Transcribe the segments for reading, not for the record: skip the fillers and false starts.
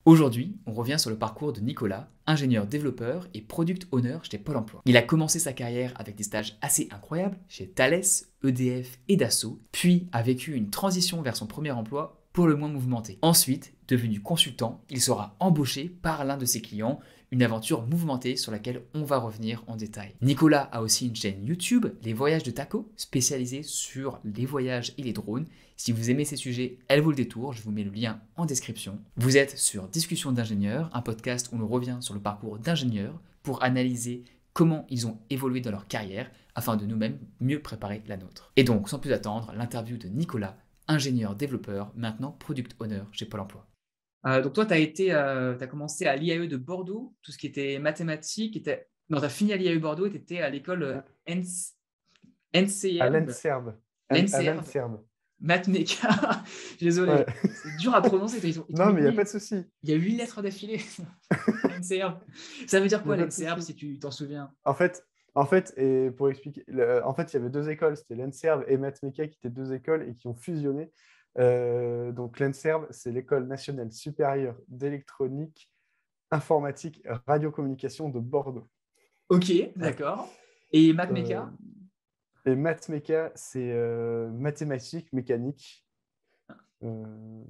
Aujourd'hui, on revient sur le parcours de Nicolas, ingénieur développeur et product owner chez Pôle emploi. Il a commencé sa carrière avec des stages assez incroyables chez Thales, EDF et Dassault, puis a vécu une transition vers son premier emploi pour le moins mouvementé. Ensuite, devenu consultant, il sera embauché par l'un de ses clients, une aventure mouvementée sur laquelle on va revenir en détail. Nicolas a aussi une chaîne YouTube, Les Voyages de Taco, spécialisée sur les voyages et les drones. Si vous aimez ces sujets, elle vaut le détour, je vous mets le lien en description. Vous êtes sur Discussion d'ingénieurs, un podcast où l'on revient sur le parcours d'ingénieurs pour analyser comment ils ont évolué dans leur carrière afin de nous-mêmes mieux préparer la nôtre. Et donc, sans plus attendre, l'interview de Nicolas, ingénieur développeur, maintenant product owner chez Pôle emploi. Donc toi, tu as commencé à l'IAE de Bordeaux, tout ce qui était mathématiques, non, tu as fini à l'IAE Bordeaux et tu étais à l'école Ouais. À NCRB, l'ENSERB. À l'NCRB, l'ENSERB. Mathmeka. Ouais. Désolé, c'est dur à prononcer. Ils t'ont Non, mis mais il n'y a pas huit, de souci. il y a 8 lettres d'affilée. NCRB. Ça veut dire Il n'y a quoi pas de l'NCRB souci. si tu t'en souviens? En fait, et pour expliquer, en fait, il y avait deux écoles, c'était l'ENSERB et Mathmeka qui étaient deux écoles et qui ont fusionné. Donc l'ENSERB, c'est l'École nationale supérieure d'électronique, informatique, radiocommunication de Bordeaux. Ok, Voilà. d'accord. Et Euh, Mathmeka? et Mathmeka, c'est mathématiques, mécanique, euh,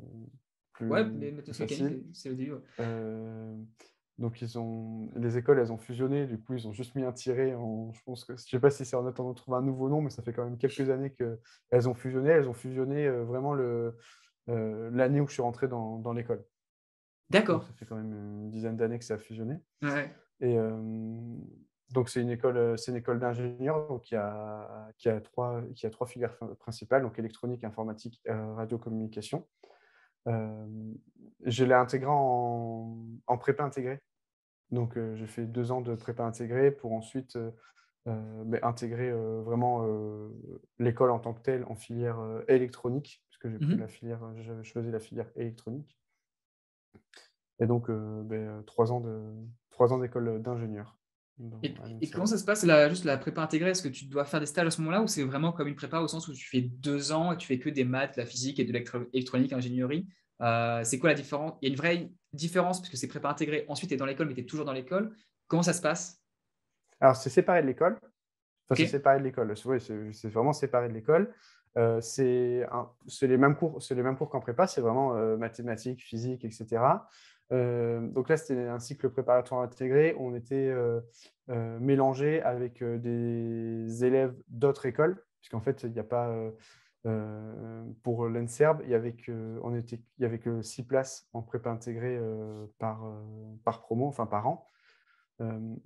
Ouais, plus, les plus mathématiques mécaniques, facile. c'est le début. Ouais. Euh, donc les écoles, elles ont fusionné. Du coup, ils ont juste mis un tiret. Je pense que, je sais pas si c'est en attendant de trouver un nouveau nom, mais ça fait quand même quelques années qu'elles ont fusionné. Elles ont fusionné vraiment l'année où je suis rentré dans l'école. Donc, D'accord. ça fait quand même une dizaine d'années que ça a fusionné. Ouais. Et donc, c'est une école d'ingénieurs donc, qui a trois filières principales, donc électronique, informatique, radiocommunication. Euh, je l'ai intégré en prépa intégrée. Donc, j'ai fait 2 ans de prépa intégrée pour ensuite intégrer vraiment l'école en tant que telle en filière électronique, puisque Mhm. j'avais choisi la filière électronique. Et donc, 3 ans d'école d'ingénieur à Et comment l'INSERM. ça se passe, juste la prépa intégrée? Est-ce que tu dois faire des stages à ce moment-là ou c'est vraiment comme une prépa au sens où tu fais 2 ans et tu fais que des maths, de la physique et de l'électronique, ingénierie? C'est quoi la différence? Il y a une vraie différence parce que c'est prépa intégrée. Ensuite, tu es dans l'école, mais tu es toujours dans l'école. Comment ça se passe? Alors, c'est séparé de l'école. Enfin, Ok. c'est séparé de l'école. Oui, c'est vraiment séparé de l'école. C'est les mêmes cours qu'en prépa, c'est vraiment mathématiques, physique, etc. Donc là, c'était un cycle préparatoire intégré. On était mélangés avec des élèves d'autres écoles, puisqu'en fait, il n'y a pas, pour l'ENSERB, il y avait que 6 places en prépa intégrée par promo, enfin par an.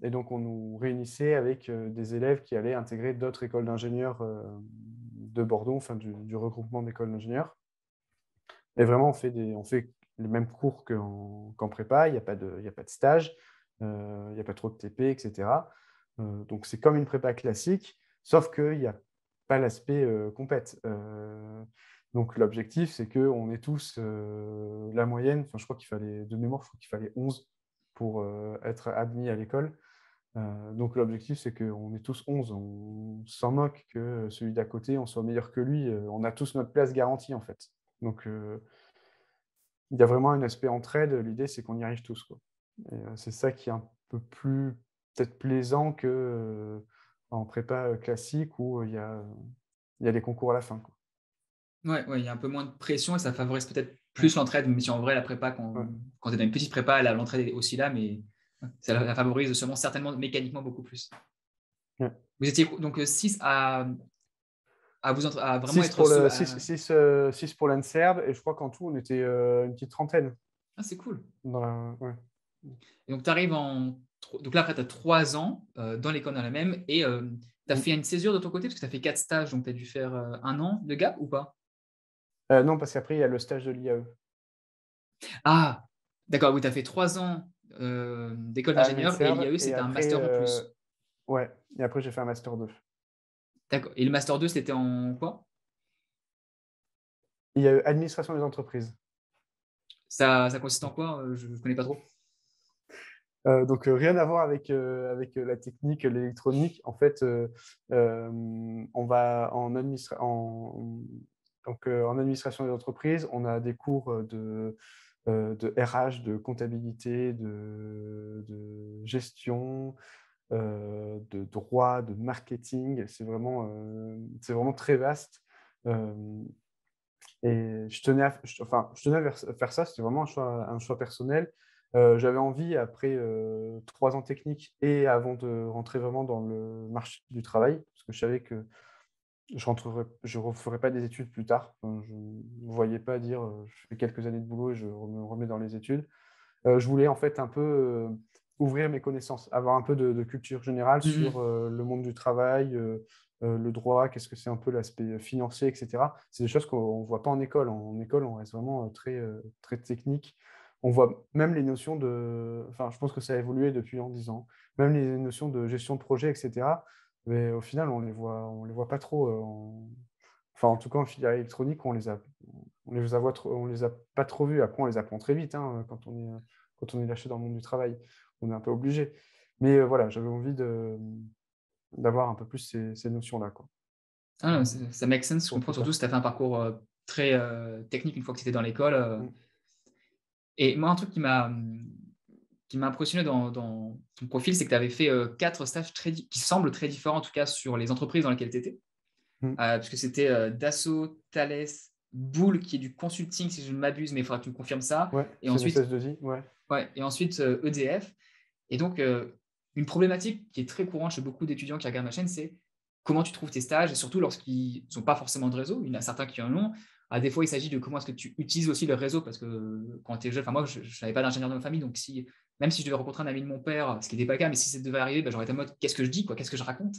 Et donc, on nous réunissait avec des élèves qui allaient intégrer d'autres écoles d'ingénieurs de Bordeaux, enfin du regroupement d'écoles d'ingénieurs. Et vraiment, on fait les mêmes cours qu'en prépa, il n'y a pas de stage, il n'y a pas trop de TP, etc. Donc, c'est comme une prépa classique, sauf qu'il n'y a pas l'aspect compète. Donc, l'objectif, c'est qu'on ait tous la moyenne, enfin, je crois qu'il fallait, de mémoire, je crois qu'il fallait 11 pour être admis à l'école. Donc l'objectif, c'est qu'on est tous 11. On s'en moque que celui d'à côté, on soit meilleur que lui. On a tous notre place garantie, en fait. Donc il y a vraiment un aspect entraide. L'idée, c'est qu'on y arrive tous, quoi. Et c'est ça qui est un peu plus peut-être plaisant que en prépa classique où il y a les concours à la fin, quoi. Ouais, ouais, il y a un peu moins de pression et ça favorise peut-être Ouais, plus l'entraide, même si en vrai, la prépa, ouais, quand tu es dans une petite prépa, l'entraide est aussi là, mais ouais, ça la favorise seulement certainement mécaniquement beaucoup plus. ouais. Vous étiez donc 6 à vraiment 6 être pour six pour l'ANSERB, et je crois qu'en tout, on était une petite trentaine. Ah, c'est cool. Ouais. Et donc, tu arrives donc là, après, tu as 3 ans dans l'école dans la même et tu as Mm. fait une césure de ton côté parce que tu as fait 4 stages, donc tu as dû faire 1 an de gap ou pas? Non, parce qu'après, il y a le stage de l'IAE. Ah, d'accord, oui, tu as fait 3 ans d'école À d'ingénieur et l'INSERB, l'IAE, et c'était un après, master en plus. ouais, et après j'ai fait un master 2. D'accord. Et le master 2, c'était en quoi? Il y a eu administration des entreprises. Ça consiste en quoi? Je ne connais pas trop. Donc rien à voir avec la technique, l'électronique. En fait, on va donc, en administration des entreprises, on a des cours de RH, de comptabilité, de gestion, de droit, de marketing. C'est vraiment très vaste. Hem Et je tenais à faire ça, c'était vraiment un choix personnel. J'avais envie après, 3 ans techniques et avant de rentrer vraiment dans le marché du travail, parce que je savais que je referais pas des études plus tard. Enfin, je ne me voyais pas dire, «Je fais quelques années de boulot et je me remets dans les études». Je voulais en fait un peu, ouvrir mes connaissances, avoir un peu de culture générale Mmh. sur, le monde du travail, le droit, qu'est-ce que c'est un peu l'aspect, financier et cetera. C'est des choses qu'on ne voit pas en école. En école, on reste vraiment, très technique. On voit même les notions de enfin, je pense que ça a évolué depuis en 10 ans. Même les notions de gestion de projet et cetera, mais au final, on les voit pas trop, enfin, en tout cas, en filière électronique, on les a pas trop vus. Après, on les apprend très vite, hein, quand on est lâché dans le monde du travail. On est un peu obligé. Mais, voilà, j'avais envie d'avoir un peu plus ces notions-là, quoi. Ah, ça make sense, je Pour comprends, plus surtout tard. si tu as fait un parcours, très, technique une fois que tu étais dans l'école, Mmh. et moi un truc qui m'a impressionné dans ton profil, c'est que tu avais fait, 4 stages qui semblent très différents en tout cas sur les entreprises dans lesquelles tu étais. Mmh. Parce que c'était, Dassault, Thales, Boule qui est du consulting si je ne m'abuse, mais il faudra que tu me confirmes ça, Ouais, et c'est une ensuite SS2I, ouais. ouais, et ensuite, EDF. Et donc, une problématique qui est très courante chez beaucoup d'étudiants qui regardent ma chaîne, c'est comment tu trouves tes stages et surtout lorsqu'ils n'ont pas forcément de réseau. Il y en a certains qui en ont. Ah, des fois, il s'agit de comment est-ce que tu utilises aussi le réseau parce que quand tu es jeune, enfin moi, je n'avais pas d'ingénieur dans ma famille, donc si, même si je devais rencontrer un ami de mon père, ce qui n'était pas le cas, mais si ça devait arriver, bah, j'aurais été en mode qu'est-ce que je dis, quoi, qu'est-ce que je raconte.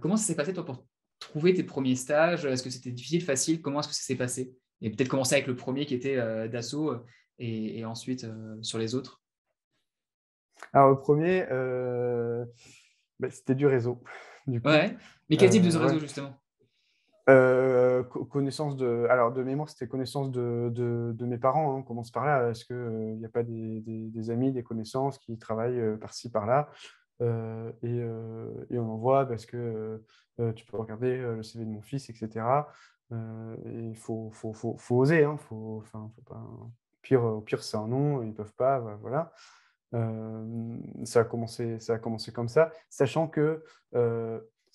Comment ça s'est passé, toi, pour trouver tes premiers stages? Est-ce que c'était difficile, facile? Comment est-ce que ça s'est passé? Et peut-être commencer avec le premier qui était Dassault et ensuite sur les autres. Alors le 1er, c'était du réseau, du coup. Ouais, mais quel type de Ouais. réseau justement? Connaissance de mémoire, c'était connaissance de mes parents, hein, on commence par là. Est-ce que, il y a pas des amis, des connaissances qui travaillent, par-ci par-là? Et on envoie parce que, tu peux regarder, le CV de mon fils et cetera. Et il faut oser, hein, faut pas au pire, c'est un non, ils peuvent pas, voilà. Ça a commencé comme ça, sachant que,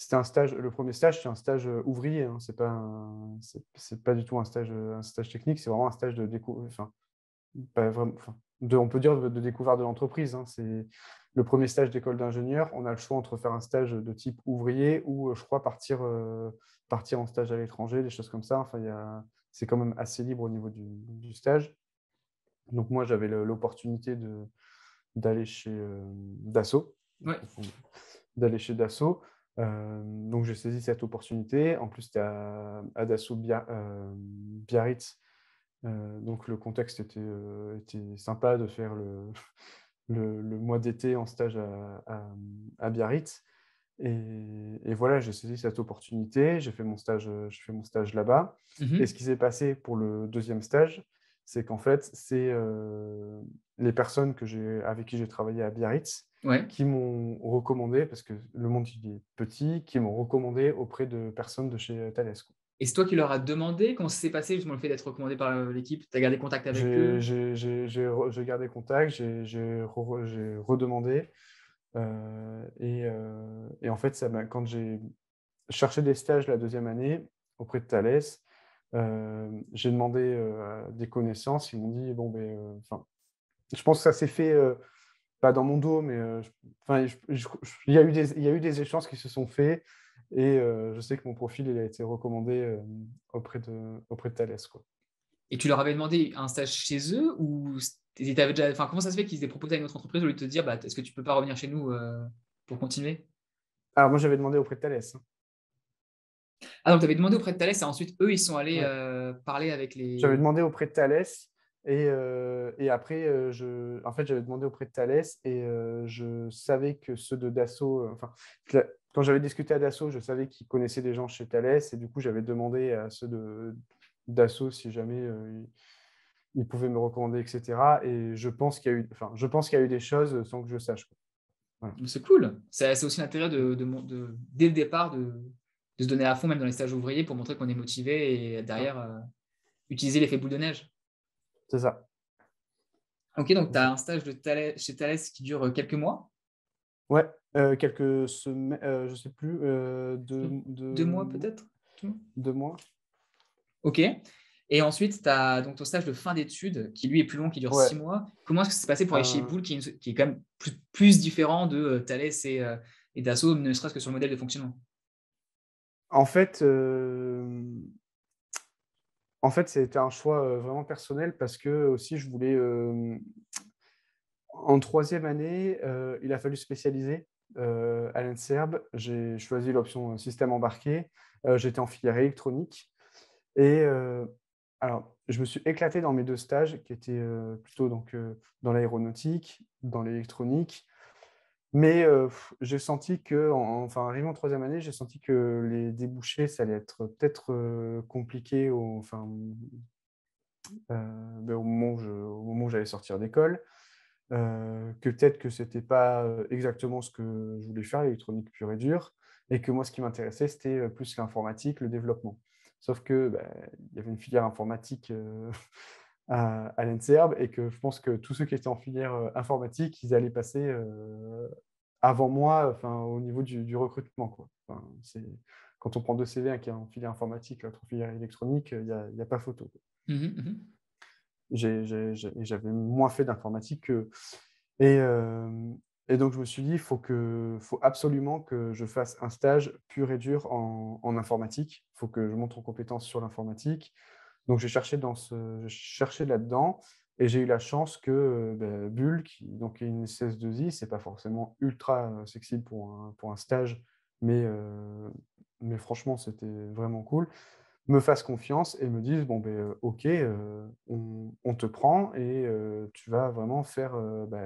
c'était un stage le premier stage, c'est un stage, ouvrier, hein. C'est pas du tout un stage technique, c'est vraiment un stage de enfin, pas vraiment enfin, on peut dire de découverte de l'entreprise, hein. C'est le premier stage d'école d'ingénieur, on a le choix entre faire un stage de type ouvrier ou, je crois partir en stage à l'étranger, des choses comme ça. Enfin, c'est quand même assez libre au niveau du stage. Donc moi, j'avais l'opportunité d'aller chez, Dassault, Ouais. d'aller chez Dassault. Donc j'ai saisi cette opportunité. En plus, c'était à Dassault Biarritz, donc le contexte était sympa de faire le mois d'été en stage à Biarritz. Et voilà, j'ai saisi cette opportunité, j'ai fait mon stage là-bas. Et ce Mmh. qui s'est passé pour le deuxième stage, c'est qu'en fait, c'est, les personnes avec qui j'ai travaillé à Biarritz Ouais, qui m'ont recommandé, parce que le monde il est petit, qui m'ont recommandé auprès de personnes de chez Thales, quoi. et c'est toi qui leur as demandé? Comment ça s'est passé justement le fait d'être recommandé par, l'équipe? Tu as gardé contact avec eux? J'ai gardé contact, j'ai redemandé, et en fait, quand j'ai cherché des stages la deuxième année auprès de Thales, j'ai demandé, à des connaissances. Ils m'ont dit: «Bon, beh, enfin», je pense que ça s'est fait, pas dans mon dos, mais, enfin, il y a eu des échanges qui se sont faits et je sais que mon profil, il a été recommandé, auprès de Thales, quoi. Et tu leur avais demandé un stage chez eux ou tu avais déjà, enfin, comment ça se fait qu'ils aient proposé à une autre entreprise au lieu de te dire: «Bah, est-ce que tu peux pas revenir chez nous, pour continuer?» Alors moi, j'avais demandé auprès de Thales, hein. Ah, donc tu avais demandé auprès de Thales et ensuite eux, ils sont allés, Ouais. parler avec J'avais les demandé auprès de Thales et après, en fait, j'avais demandé auprès de Thales et je savais que ceux de Dassault, enfin, quand j'avais discuté à Dassault, je savais qu'ils connaissaient des gens chez Thales et du coup, j'avais demandé à ceux de Dassault si jamais, ils pouvaient me recommander et cetera et je pense qu'il y a eu des choses, sans que je sache, quoi. Voilà. c'est cool. C'est aussi l'intérêt de dès le départ de se donner à fond même dans les stages ouvriers pour montrer qu'on est motivé et Ouais, derrière, utiliser l'effet boule de neige. c'est ça. OK, donc C'est tu as ça. un stage chez Thales qui dure, quelques mois? Ouais, quelques semaines, je sais plus, Mmh. 2 mois peut-être? 2 mois? 2 mois. OK, et ensuite tu as donc ton stage de fin d'études qui lui est plus long, qui dure Ouais, 6 mois. Comment est-ce que ça s'est passé pour aller chez heu, Boule qui est quand même plus différent de, Thales et Dassault, ne serait-ce que sur le modèle de fonctionnement? en fait, c'était un choix, vraiment personnel parce que aussi je voulais, en troisième année, il a fallu spécialiser, à l'INSERB. J'ai choisi l'option, système embarqué. J'étais en filière électronique et alors je me suis éclaté dans mes 2 stages qui étaient, plutôt donc, dans l'aéronautique, dans l'électronique. Mais, j'ai senti enfin arrivé en troisième année, j'ai senti que les débouchés, ça allait être peut-être, compliqué au moment où j'allais sortir d'école. Que peut-être que c'était pas, exactement ce que je voulais faire, l'électronique pure et dure, et que moi ce qui m'intéressait c'était, plus l'informatique, le développement. Sauf que, bah, il y avait une filière informatique, à l'ENSERB, et que je pense que tous ceux qui étaient en filière, informatique, ils allaient passer, avant moi, enfin au niveau du recrutement, quoi. Enfin, c'est quand on prend 2 CV, un qui est en filière informatique, l'autre en filière électronique, il y a pas photo, quoi. Mmh mh. Mmh. J'avais moins fait d'informatique qu'eux, et donc je me suis dit: «Faut absolument que je fasse un stage pur et dur en informatique. Il faut que je monte en compétence sur l'informatique». Donc j'ai cherché là-dedans, et j'ai eu la chance que, Bull, qui donc est une SS2I, c'est pas forcément ultra, sexy pour un stage, mais franchement c'était vraiment cool, me fassent confiance et me disent: «Bon, beh, OK, on te prend, et tu vas vraiment faire,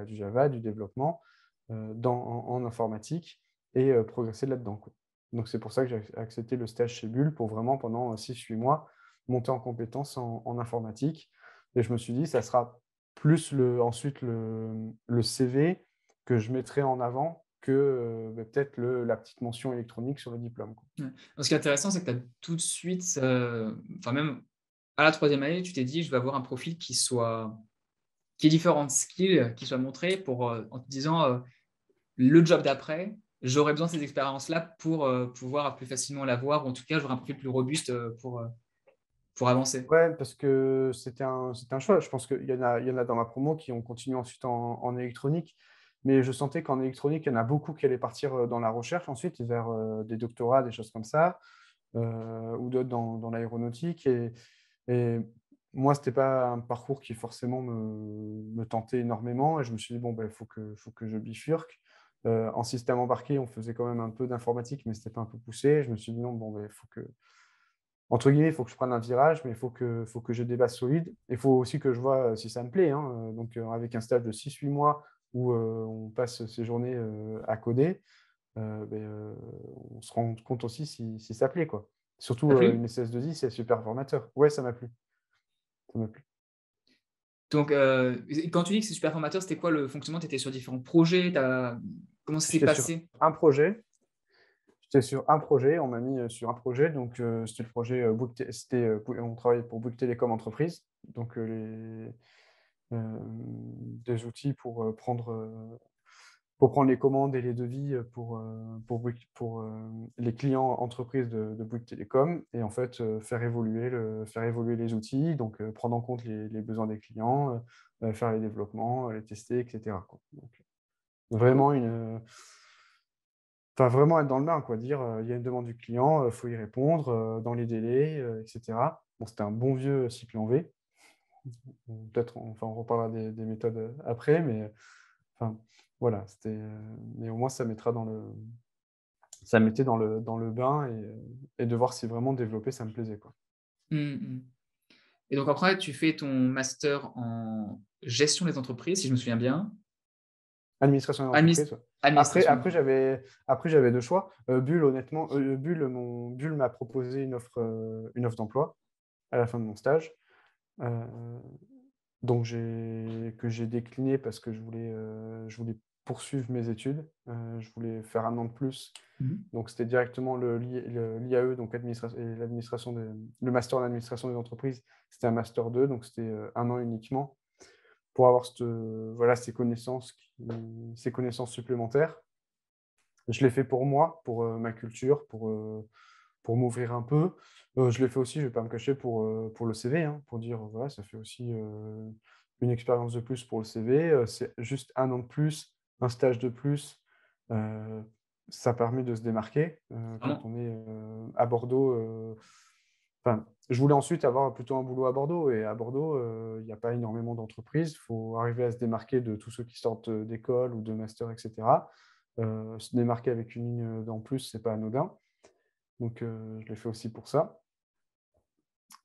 du Java, du développement, en informatique, et progresser là-dedans, quoi». Donc c'est pour ça que j'ai accepté le stage chez Bull, pour vraiment pendant, 6-8 mois monter en compétences en informatique, et je me suis dit: «Ça sera plus le CV que je mettrai en avant que, peut-être la petite mention électronique sur le diplôme, quoi». Ouais. Ce qui est intéressant, c'est que tu as tout de suite, enfin même à la troisième année, tu t'es dit: «Je vais avoir un profil qui ait différentes skills, qui soient montrés pour, en te disant, le job d'après, j'aurais besoin de ces expériences-là pour, pouvoir plus facilement l'avoir ou en tout cas, j'aurai un profil plus robuste, pour avancer». Ouais, parce que c'était un choix. Je pense qu'il y en a dans ma promo qui ont continué ensuite en électronique, mais je sentais qu'en électronique, il y en a beaucoup qui allaient partir, dans la recherche ensuite vers, des doctorats, des choses comme ça, ou d'autres dans l'aéronautique, et moi, c'était pas un parcours qui forcément me tentait énormément, et je me suis dit: «Bon, ben, faut que je bifurque». En système embarqué, on faisait quand même un peu d'informatique, mais c'était pas un peu poussé. Je me suis dit: «Non, bon, ben, faut que, entre guillemets, il faut que je prenne un virage, mais il faut que j'ai des bases solides. Il faut aussi que je vois, si ça me plaît, hein, donc avec un stage de 6-8 mois où, on passe ses journées, à coder, on se rend compte aussi si ça plaît, quoi. Ça Surtout, t'a une plu? SS2I, c'est super formateur. Ouais, ça m'a plu, ça m'a plu. Donc, et quand tu dis que c'est super formateur, c'était quoi le fonctionnement? Tu étais sur différents projets? Comment ça s'est J'étais sur passé? un projet J'étais sur un projet, on m'a mis, sur un projet, donc c'était le projet, Bouygues Té c'était, on travaillait pour Bouygues Télécom Entreprises, donc des outils pour prendre les commandes et les devis, les clients entreprises de Bouygues Télécom, et en fait, faire évoluer les outils, donc prendre en compte les besoins des clients, faire les développements, les tester, et cetera, quoi. Donc O vraiment vraiment être dans le bain, quoi, dire, il y a une demande du client, faut y répondre, dans les délais, et cetera. Bon, c'était un bon vieux cycle en V. Peut-être on reparlera des méthodes, après, mais enfin, voilà, mais au moins ça me mettait dans le bain, et de voir si vraiment développer, ça me plaisait, quoi. mmh mh. Et donc après, tu fais ton master en gestion des entreprises, si je me souviens bien? Administration des Adminis entreprises, ouais. Après Administration après d'entreprise. j'avais 2 choix. Bull, honnêtement, Bull m'a proposé une offre d'emploi à la fin de mon stage, heu donc j'ai décliné parce que je voulais poursuivre mes études, je voulais faire un an de plus. Mmh mh. Donc c'était directement l'IAE, donc le master en administration des entreprises, c'était un master 2, donc c'était, 1 an uniquement. pour avoir voilà, ces connaissances supplémentaires. Je l'ai fait pour moi, pour ma culture, pour m'ouvrir un peu. Je l'ai fait aussi, je ne vais pas me cacher, pour le CV, hein, pour dire, voilà, ça fait aussi une expérience de plus pour le CV. C'est juste 1 an de plus, un stage de plus. euh, Ça permet de se démarquer quand Vraiment. on est à Bordeaux. Enfin, je voulais ensuite avoir plutôt un boulot à Bordeaux. Et à Bordeaux, il n'y a pas énormément d'entreprises. Il faut arriver à se démarquer de tous ceux qui sortent d'école ou de master, etc. Se démarquer avec une ligne d'en plus, c'est pas anodin. Donc, je l'ai fait aussi pour ça.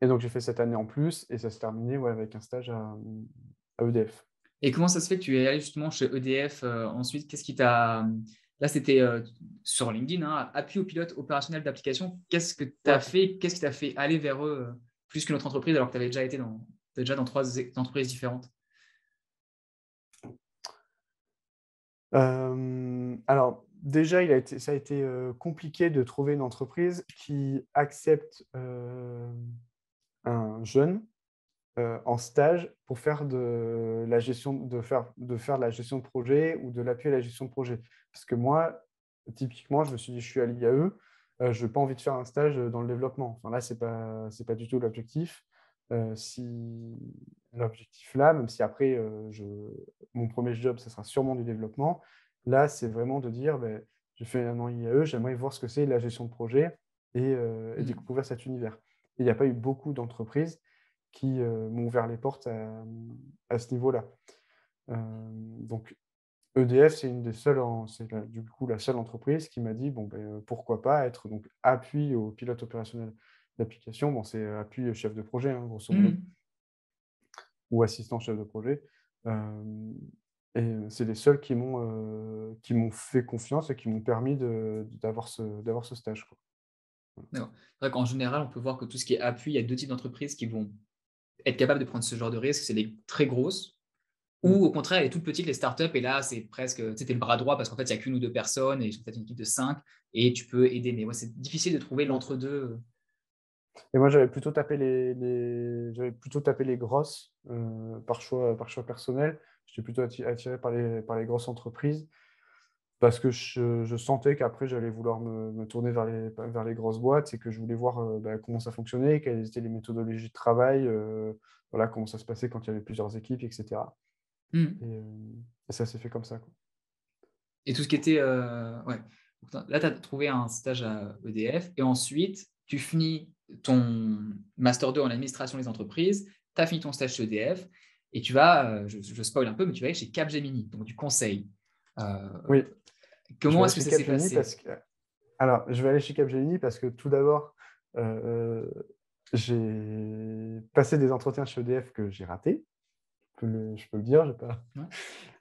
Et donc, j'ai fait cette année en plus et ça s'est terminé, ouais, avec un stage à EDF. Et comment ça se fait que tu es allé justement chez EDF ensuite? Qu'est-ce qui t'a. Là, c'était sur LinkedIn, hein, appui au pilote opérationnel d'application. Qu'est-ce que tu as Ouais. fait? Qu'est-ce qui t'a fait aller vers eux plus qu'une autre entreprise alors que tu avais déjà été t'es déjà dans 3 entreprises différentes? Alors déjà, ça a été compliqué de trouver une entreprise qui accepte un jeune en stage pour faire de la gestion de la gestion de projet ou de l'appui à la gestion de projet. Parce que moi, typiquement, je me suis dit: «Je suis à l'IAE, je n'ai pas envie de faire un stage dans le développement». Enfin là, c'est pas du tout l'objectif. Si l'objectif là, même si après, mon premier job, ça sera sûrement du développement. Là, c'est vraiment de dire: «Beh, j'ai fait 1 an IAE, j'aimerais voir ce que c'est la gestion de projet et Hmm. découvrir cet univers». Et il n'y a pas eu beaucoup d'entreprises qui m'ont ouvert les portes à ce niveau-là. Donc EDF, c'est une des seules c'est du coup la seule entreprise qui m'a dit: «Bon, beh, pourquoi pas être donc appui au pilote opérationnel d'application». Bon, c'est appui chef de projet, hein, grosso modo, Hmm. ou assistant chef de projet. Hem et c'est les seuls qui m'ont fait confiance et qui m'ont permis d'avoir ce stage, quoi. D'accord. C'est vrai qu'en général, on peut voir que tout ce qui est appui, il y a deux types d'entreprises qui vont être capables de prendre ce genre de risque. C'est les très grosses ou Mmh. au contraire, les toutes petites, les startups. Et là, c'est presque, tu sais, t'es le bras droit parce qu'en fait, il y a qu'une ou deux personnes et ils sont peut-être une équipe de 5 et tu peux aider. Mais ouais, c'est difficile de trouver Ouais. l'entre-deux. Et moi, j'avais plutôt tapé les grosses, par choix personnel. J'étais plutôt attiré par les grosses entreprises parce que je sentais qu'après j'allais vouloir me tourner vers les grosses boîtes et que je voulais voir, bah, comment ça fonctionnait, quelles étaient les méthodologies de travail, voilà, comment ça se passait quand il y avait plusieurs équipes et cetera. Mmh. Et ça s'est fait comme ça, quoi. Et tout ce qui était, ouais. Donc là, tu as trouvé un stage à EDF et ensuite tu finis ton master 2 en administration des entreprises, tu as fini ton stage chez EDF et tu vas, je spoil un peu, mais tu vas aller chez Capgemini, donc du conseil. Heu, Oui, je vais Comment aller est-ce que chez ça s'est Capgemini passé? parce que alors, je vais aller chez Capgemini parce que tout d'abord, j'ai passé des entretiens chez EDF que j'ai ratés. Je peux le dire, Ouais.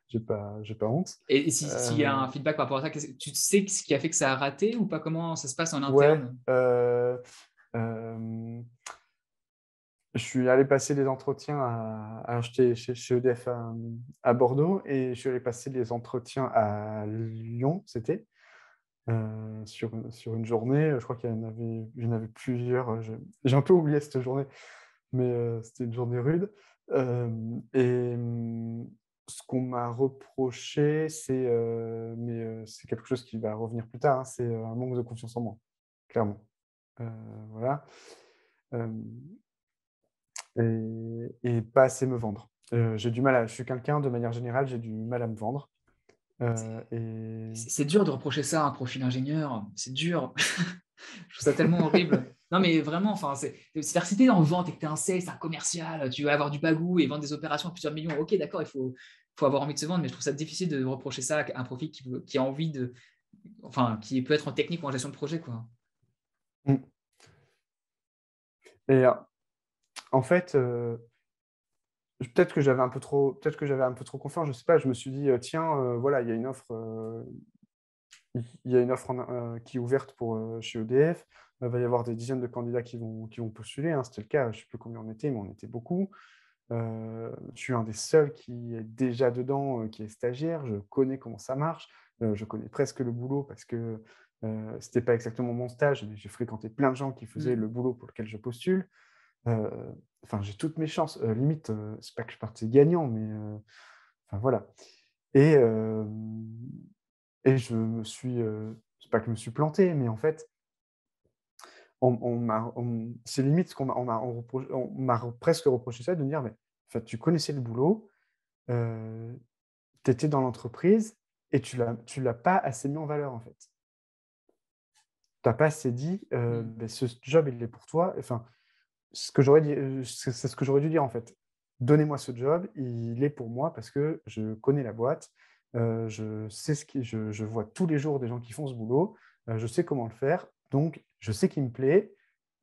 j'ai pas honte. Et s'il y a Heu, un feedback par rapport à ça, tu sais ce qui a fait que ça a raté ou pas? Comment ça se passe en ouais, interne? hem, je suis allé passer des entretiens alors j'étais chez EDF à Bordeaux et je suis allé passer des entretiens à Lyon, c'était, sur une journée, je crois il y en avait plusieurs, j'ai un peu oublié cette journée, mais c'était une journée rude. Ce qu'on m'a reproché, c'est quelque chose qui va revenir plus tard, hein, c'est un manque de confiance en moi, clairement. Heu, voilà, hem et pas assez me vendre. J'ai du mal à Je suis quelqu'un, de manière générale, j'ai du mal à me vendre, et C'est dur de reprocher ça à un profil ingénieur, c'est dur. Je trouve ça tellement horrible. Non, mais vraiment, enfin, c'est-à-dire que si tu es en vente et que tu es un sales, un commercial, tu vas avoir du bagou et vendre des opérations à plusieurs millions. OK, d'accord, il faut avoir envie de se vendre, mais je trouve ça difficile de reprocher ça à un profil qui a envie de, enfin, qui peut être en technique ou en gestion de projet, quoi. mmh et en fait, peut-être que j'avais un peu trop confiance, je sais pas. Je me suis dit: «Tiens, voilà, il y a une offre qui est ouverte chez EDF, il va y avoir des dizaines de candidats qui vont postuler», hein. C'était le cas, je sais plus combien on était, mais on était beaucoup. Je suis un des seuls qui est déjà dedans, qui est stagiaire. Je connais comment ça marche, je connais presque le boulot parce que, c'était pas exactement mon stage, mais j'ai fréquenté plein de gens qui faisaient Mmh. le boulot pour lequel je postule. Heu, enfin, j'ai toutes mes chances. Limite, c'est pas que je partais gagnant, mais enfin, voilà. Et je me suis, c'est pas que je me suis planté, mais en fait, c'est limite ce qu'on m'a on m'a presque reproché ça, de me dire: «Mais en fait, tu connaissais le boulot, heu, tu étais dans l'entreprise et tu l'as pas assez mis en valeur, en fait. Tu as pas assez dit, Mmh. beh, ce job, il est pour toi». Enfin, ce que j'aurais dit, c'est ce que j'aurais dû dire, en fait. «Donnez-moi ce job, il est pour moi parce que je connais la boîte, je sais ce qui je vois tous les jours des gens qui font ce boulot, je sais comment le faire, donc je sais qu'il me plaît,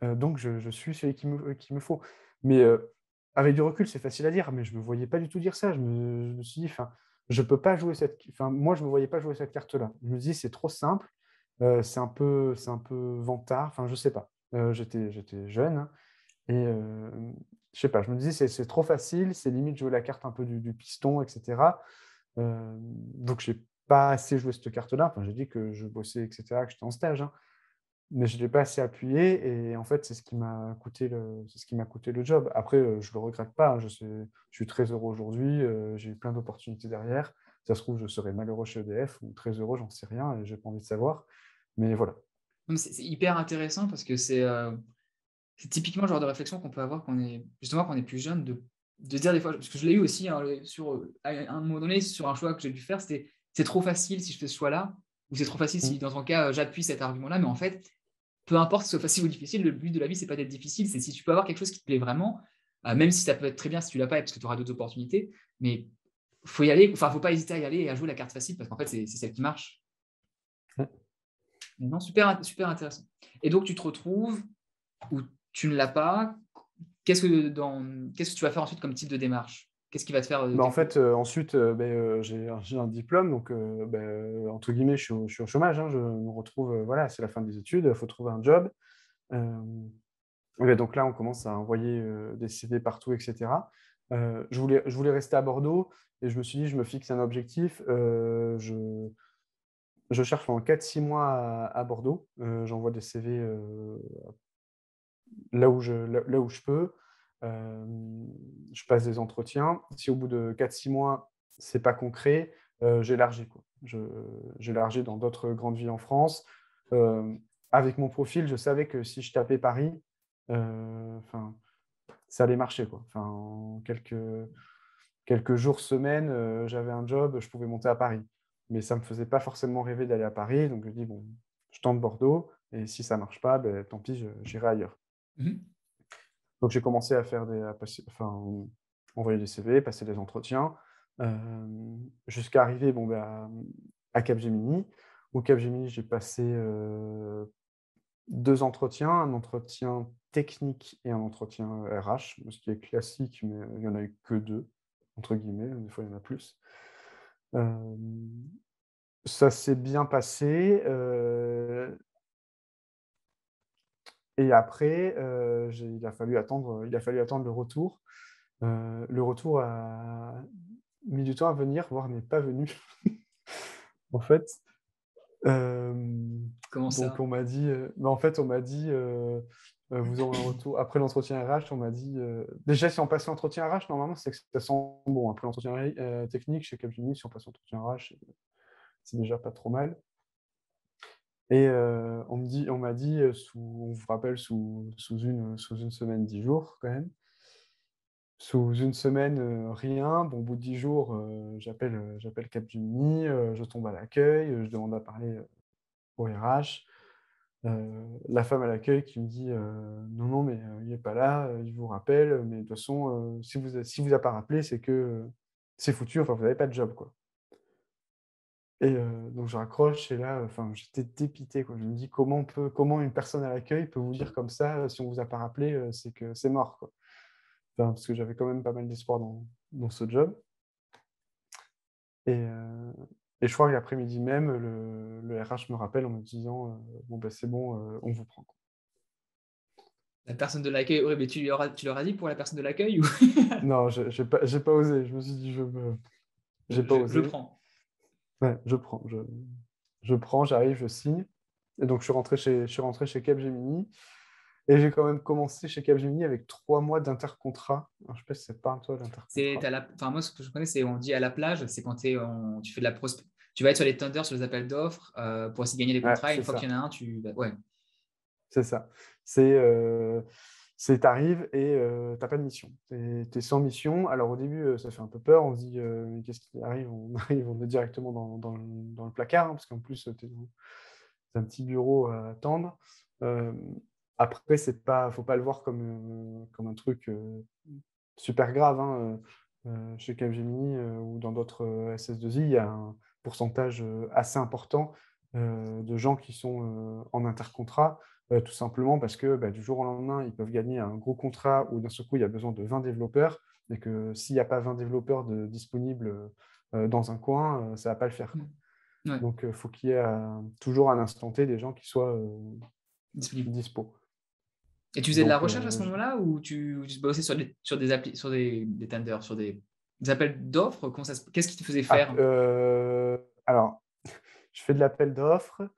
donc je suis celui qu'il me faut». Mais, avec du recul, c'est facile à dire, mais je me voyais pas du tout dire ça. Je me suis dit: «Enfin, je peux pas jouer cette». Enfin, moi, je me voyais pas jouer cette carte-là. Je me dis: «C'est trop simple, c'est un peu vantard». Enfin, je sais pas. J'étais jeune, hein. Et je sais pas, je me disais: «C'est trop facile, c'est limite jouer la carte un peu du piston et cetera». Donc j'ai pas assez joué cette carte-là. Enfin, j'ai dit que je bossais et cetera, que j'étais en stage, hein, mais je l'ai pas assez appuyé et en fait, c'est ce qui m'a coûté le job. Après, je le regrette pas, hein, je suis très heureux aujourd'hui, j'ai eu plein d'opportunités derrière. Ça se trouve, je serais malheureux chez EDF ou très heureux, j'en sais rien et j'ai pas envie de savoir, mais voilà. Non, mais c'est hyper intéressant parce que c'est typiquement le genre de réflexion qu'on peut avoir quand on est plus jeune, de dire des fois, parce que je l'ai eu aussi, hein, à un moment donné, sur un choix que j'ai dû faire, c'était: «C'est trop facile si je fais ce choix-là» ou «C'est trop facile Mmh. si dans ton cas, j'appuie cet argument-là», mais en fait, peu importe que ce soit facile ou difficile, le but de la vie, c'est pas d'être difficile, c'est si tu peux avoir quelque chose qui te plaît vraiment, même si ça peut être très bien si tu l'as pas parce que tu auras d'autres opportunités, mais faut y aller, enfin, faut pas hésiter à y aller et à jouer la carte facile parce qu'en fait, c'est celle qui marche. Ouais. Non, super intéressant. Et donc tu te retrouves où tu ne l'as pas. Qu'est-ce que tu vas faire ensuite comme type de démarche? Qu'est-ce qui va te faire, Bah, en décoller? fait, ensuite, j'ai un diplôme donc entre guillemets, je suis au chômage, hein. Je me retrouve, voilà, c'est la fin des études, il faut trouver un job. Hem, ouais, donc là, on commence à envoyer, des CV partout et cetera. Je voulais rester à Bordeaux et je me suis dit: «Je me fixe un objectif, je cherche pendant 4-6 mois à Bordeaux». J'envoie des CV, là où je peux. Je passe des entretiens. Si au bout de 4-6 mois, c'est pas concret, j'élargis, quoi. J'élargis dans d'autres grandes villes en France. Hem, Avec mon profil, je savais que si je tapais Paris, enfin, ça allait marcher, quoi. Enfin, en quelques jours, semaines, j'avais un job, je pouvais monter à Paris. Mais ça me faisait pas forcément rêver d'aller à Paris, donc je dis: «Bon, je tente Bordeaux et si ça marche pas, beh, tant pis, j'irai ailleurs». Mmh. Donc j'ai commencé à passer, enfin, envoyer des CV, passer des entretiens, jusqu'à arriver, bon, bah, à Capgemini. Au Capgemini, j'ai passé, 2 entretiens, un entretien technique et un entretien, RH, ce qui est classique, mais il y en a eu que 2 entre guillemets, des fois il y en a plus. Hem, Ça s'est bien passé, et après, il a fallu attendre le retour. Le retour a mis du temps à venir, voire n'est pas venu, en fait. Hem, Comment donc ça? on m'a dit, en fait, on m'a dit, «Vous aurez un retour» après l'entretien RH. On m'a dit, déjà, si on passe l'entretien RH, normalement, c'est que ça sent bon. Après l'entretien technique chez Capgemini, si on passe l'entretien RH, c'est déjà pas trop mal. Et on m'a dit, on vous rappelle sous une semaine, 10 jours quand même. Sous une semaine, rien. Bon, au bout de 10 jours, j'appelle Capgemini, je tombe à l'accueil, je demande à parler, au RH. La femme à l'accueil qui me dit, «Non, non, mais il est pas là, il vous rappelle, mais de toute façon, si vous a pas rappelé, c'est que, c'est foutu, enfin, vous avez pas de job, quoi». Et donc je raccroche et là, enfin, j'étais dépité, quoi. Je me dis: «Comment une personne à l'accueil peut vous dire comme ça, si on vous a pas rappelé, c'est que c'est mort, quoi». Enfin, parce que j'avais quand même pas mal d'espoir dans ce job. Et je crois que l'après-midi même, le RH me rappelle en me disant, «Bon, bah, c'est bon, on vous prend», quoi. La personne de l'accueil, ouais, mais tu leur as dit pour la personne de l'accueil ou? Non, j'ai pas osé. Je me suis dit: j'ai pas Je osé». prends. Ouais, je prends, j'arrive, je signe et donc je suis rentré chez Capgemini. Et j'ai quand même commencé chez Capgemini avec 3 mois d'intercontrat. Alors, je sais pas si ça te parle, toi, C'est l'intercontrat. enfin, moi, ce que je connais, c'est on dit à la plage, c'est quand tu fais de la tu vas être sur les tenders, sur les appels d'offres pour essayer de gagner des Ouais, contrats. Et une c'est fois qu'il y ça. en a un, ouais. C'est ça. C'est t'arrives et t'as pas de mission. T'es sans mission. Alors au début, ça fait un peu peur. On se dit, mais qu'est-ce qui arrive? On arrive, on est directement dans le placard, hein, parce qu'en plus, c'est un petit bureau à attendre. Euh, Après, faut pas le voir comme un truc super grave, hein. Chez Capgemini ou dans d'autres SS2I, il y a un pourcentage assez important de gens qui sont en intercontrat, tout simplement parce que bah, du jour au lendemain, ils peuvent gagner un gros contrat où d'un seul coup, il y a besoin de 20 développeurs, et que s'il n'y a pas 20 développeurs disponibles dans un coin, ça ne va pas le faire, quoi. Mm. Ouais, Donc, il faut qu'il y ait toujours à l'instant T des gens qui soient disponible. dispo. Et tu faisais de la Donc, recherche à ce moment-là ou tu bossais sur des applis, sur des tenders, sur des appels d'offres? Qu'est-ce qui te faisait faire? alors, je fais de l'appel d'offres.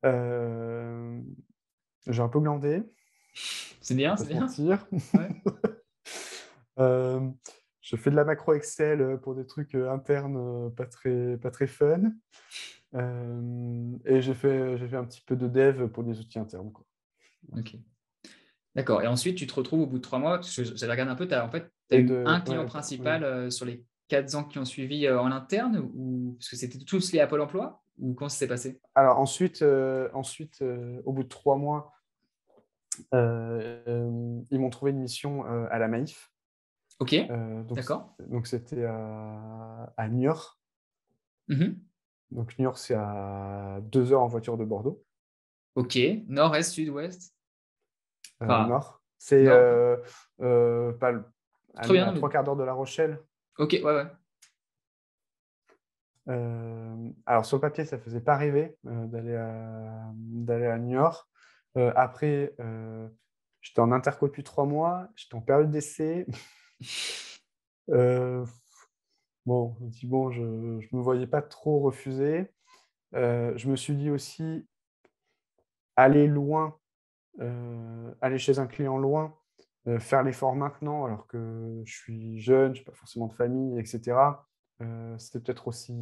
Euh, j'ai un peu glandé, C'est on va bien, pas c'est se bien. mentir. Ouais. Euh, je fais de la macro Excel pour des trucs internes pas très fun. Et j'ai fait un petit peu de dev pour des outils internes, quoi. Ok. D'accord. Et ensuite, tu te retrouves au bout de 3 mois, parce que j'avais regardé un peu, tu as Et eu un client ouais, ouais. principal sur les 4 ans qui ont suivi en interne, ou parce que c'était tous liés à Pôle emploi, ou comment ça s'est passé? Alors ensuite au bout de 3 mois, ils m'ont trouvé une mission à la Maïf. Ok, Euh, donc, d'accord. donc c'était à Niort. Mhm. Donc Niort, c'est à 2 heures en voiture de Bordeaux, Ok, nord, est, sud, ouest. Enfin, nord. C'est nord. pas Très bien, à non, mais... trois quarts d'heure de La Rochelle. Ok, ouais, ouais. Alors sur le papier, ça faisait pas rêver d'aller à Niort. Après, j'étais en interco depuis 3 mois, j'étais en période d'essai. Euh, bon, je me dis, bon, je me voyais pas trop refuser. Je me suis dit aussi, aller loin, aller chez un client loin, faire l'effort maintenant alors que je suis jeune, je n'ai pas forcément de famille, etc. C'était peut-être aussi,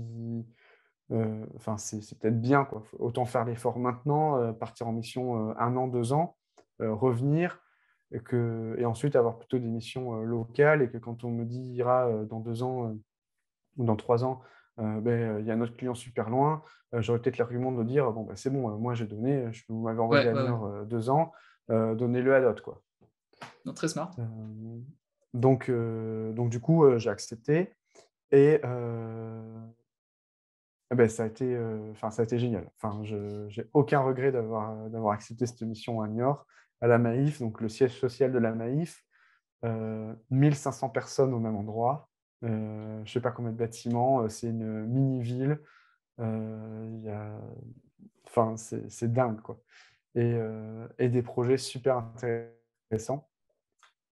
enfin c'est peut-être bien, quoi. Autant faire l'effort maintenant, partir en mission 1 an, 2 ans, revenir, et ensuite avoir plutôt des missions locales, et que quand on me dira dans 2 ans ou dans 3 ans, ben, il y a notre client super loin, j'aurais peut-être l'argument de dire, bon, ben, c'est bon, moi j'ai donné, vous m'avez envoyé Ouais, à ouais, ouais. Niort 2 ans, donnez-le à l'autre, quoi. Non, très smart. Euh, donc du coup, j'ai accepté, et eh ben, ça a été génial. Enfin, j'ai aucun regret d'avoir accepté cette mission à Niort, à la Maïf, donc le siège social de la Maïf. 1500 personnes au même endroit. Je ne sais pas combien de bâtiments. C'est une mini-ville. Il y a... Enfin, c'est dingue, quoi. Et des projets super intéressants.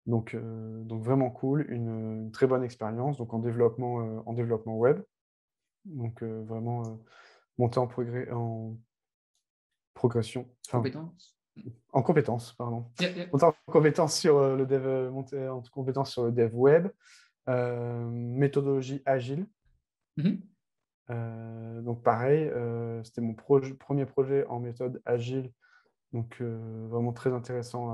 Donc vraiment cool. Une très bonne expérience. Donc en développement web. Donc vraiment monter en progression. Enfin, Compétence. en compétences, pardon. Yeah, yeah. Monter en compétence sur le dev, monter en compétence sur le dev web. Méthodologie agile. Mhm. Donc pareil, c'était mon premier projet en méthode agile, donc vraiment très intéressant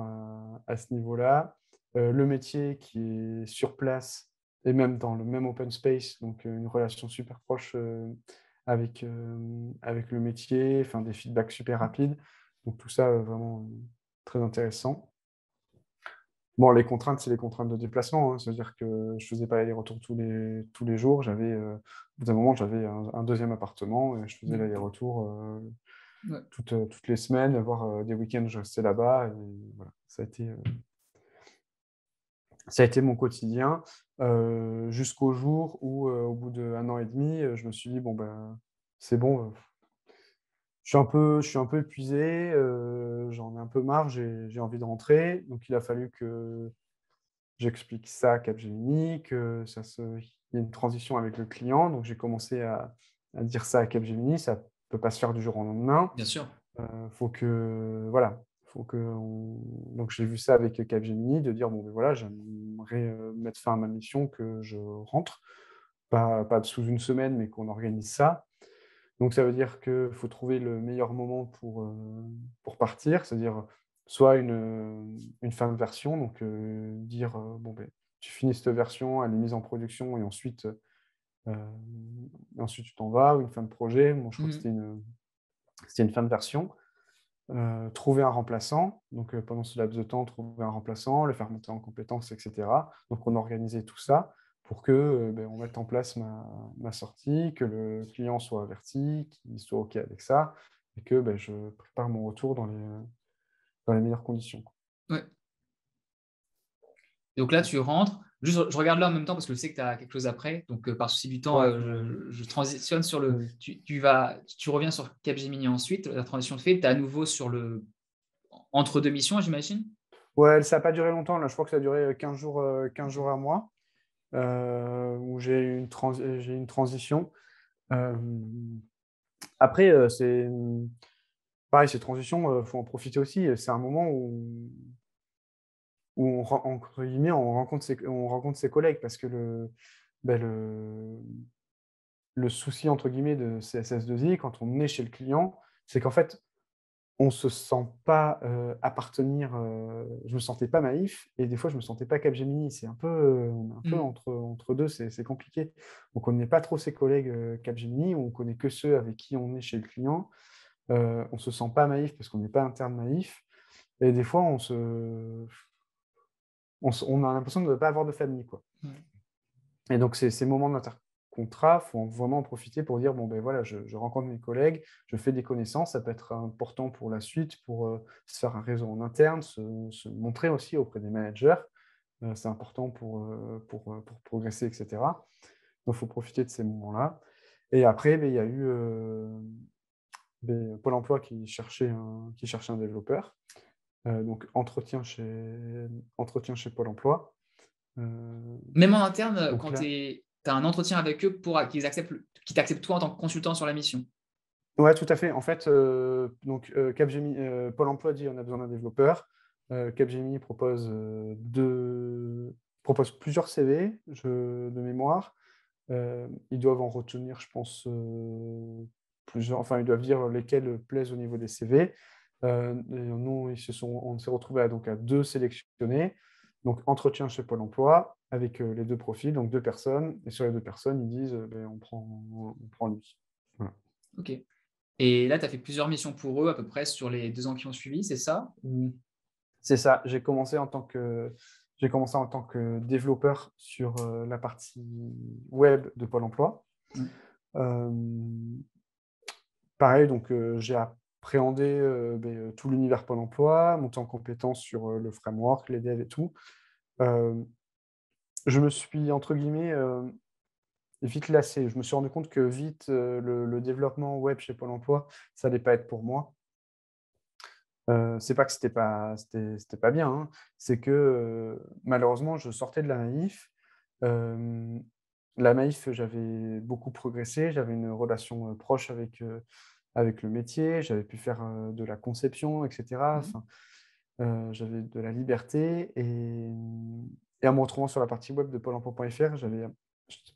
à ce niveau-là. Le métier qui est sur place et même dans le même open space, donc une relation super proche avec le métier, enfin, des feedbacks super rapides. Donc tout ça, vraiment très intéressant. Bon, les contraintes, c'est les contraintes de déplacement, hein. C'est-à-dire que je faisais pas l'aller-retour tous les jours. Au bout d'un moment, j'avais un deuxième appartement et je faisais Mhm. l'aller-retour Ouais. toutes les semaines, voire des week-ends, je restais là-bas. Et voilà, ça a été mon quotidien jusqu'au jour où, au bout d'1 an et demi, je me suis dit, bon, ben, c'est bon, je suis un peu épuisé, j'en ai un peu marre, j'ai envie de rentrer. Donc, il a fallu que j'explique ça à Capgemini, qu'il y ait une transition avec le client. Donc, j'ai commencé à dire ça à Capgemini. Ça ne peut pas se faire du jour au lendemain. Bien sûr. Faut que, voilà, Donc j'ai vu ça avec Capgemini, de dire: «Bon, ben voilà, j'aimerais, mettre fin à ma mission, que je rentre». Pas sous une semaine, mais qu'on organise ça. Donc ça veut dire qu'il faut trouver le meilleur moment pour partir, c'est-à-dire soit une fin de version, donc dire, bon, beh, tu finis cette version, elle est mise en production et ensuite tu t'en vas, ou une fin de projet. Moi, je crois que Mmh. c'était une fin de version. Trouver un remplaçant, donc pendant ce laps de temps, trouver un remplaçant, le faire monter en compétences et cetera. Donc on organisait tout ça pour que, beh, on mette en place ma sortie, que le client soit averti, qu'il soit OK avec ça et que, beh, je prépare mon retour dans les meilleures conditions, quoi. Ouais. Donc là, tu rentres. Juste, je regarde là en même temps parce que je sais que tu as quelque chose après. Donc, par souci du temps, Ouais, je transitionne sur le. vas-y. Tu reviens sur Capgemini ensuite. La transition te fait. Tu es à nouveau sur le entre deux missions, j'imagine. Ouais, ça a pas duré longtemps, là, je crois que ça a duré, 15 jours, à moi, où j'ai eu une transition. Hem, Après, pareil, ces transitions, faut en profiter aussi. C'est un moment où entre guillemets, on rencontre ses collègues, parce que bah, le «souci» entre guillemets de CSS2I quand on est chez le client, c'est qu'en fait, on se sent pas, appartenir, je me sentais pas Maïf et des fois je me sentais pas Capgemini. On est un peu Mmh. entre 2, c'est compliqué. On connaît pas trop ses collègues, Capgemini, on connaît que ceux avec qui on est chez le client. On se sent pas Maïf parce qu'on n'est pas interne Maïf et des fois on a l'impression de ne pas avoir de famille, quoi. Ouais. Et donc ces moments d'intercontrat, faut vraiment en profiter pour dire: «Bon, ben voilà, je rencontre mes collègues, je fais des connaissances». Ça peut être important pour la suite, pour, se faire un réseau en interne, se montrer aussi auprès des managers. C'est important pour progresser et cetera. Donc faut profiter de ces moments-là. Et après, beh, il y a eu, Pôle emploi qui cherchait un développeur. Donc entretien chez Pôle emploi. Heu, Même en interne, donc quand là tu as un entretien avec eux pour qu'ils t'acceptent toi en tant que consultant sur la mission. Ouais, tout à fait. En fait, Pôle emploi dit: «On a besoin d'un développeur». Capgemini propose plusieurs CV, de mémoire. Ils doivent en retenir, je pense, plusieurs, enfin, ils doivent dire lesquels plaisent au niveau des CV. Et nous, on s'est retrouvés à 2 sélectionnés. Donc entretien chez Pôle emploi avec, les 2 profils, donc 2 personnes, et sur les 2 personnes, ils disent, beh, on prend lui. Voilà. OK. Et là, tu as fait plusieurs missions pour eux à peu près sur les 2 ans qui ont suivi, c'est ça? Ou C'est ça, j'ai commencé en tant que développeur sur, la partie web de Pôle emploi. mmh, Hem, Pareil, donc j'ai appréhendé, tout l'univers Pôle emploi, monté en compétence sur, le framework, les devs et tout. Hem, je me suis entre guillemets, vite lassé. Je me suis rendu compte que vite, le développement web chez Pôle emploi, ça allait pas être pour moi. C'est pas que c'était pas bien, hein, c'est que, malheureusement, je sortais de la Maïf. Hem, la Maïf, j'avais beaucoup progressé, j'avais une relation, proche avec le métier, j'avais pu faire, de la conception et cetera. mmh, Enfin, j'avais de la liberté et en me retrouvant sur la partie web de Pôle emploi.fr, j'étais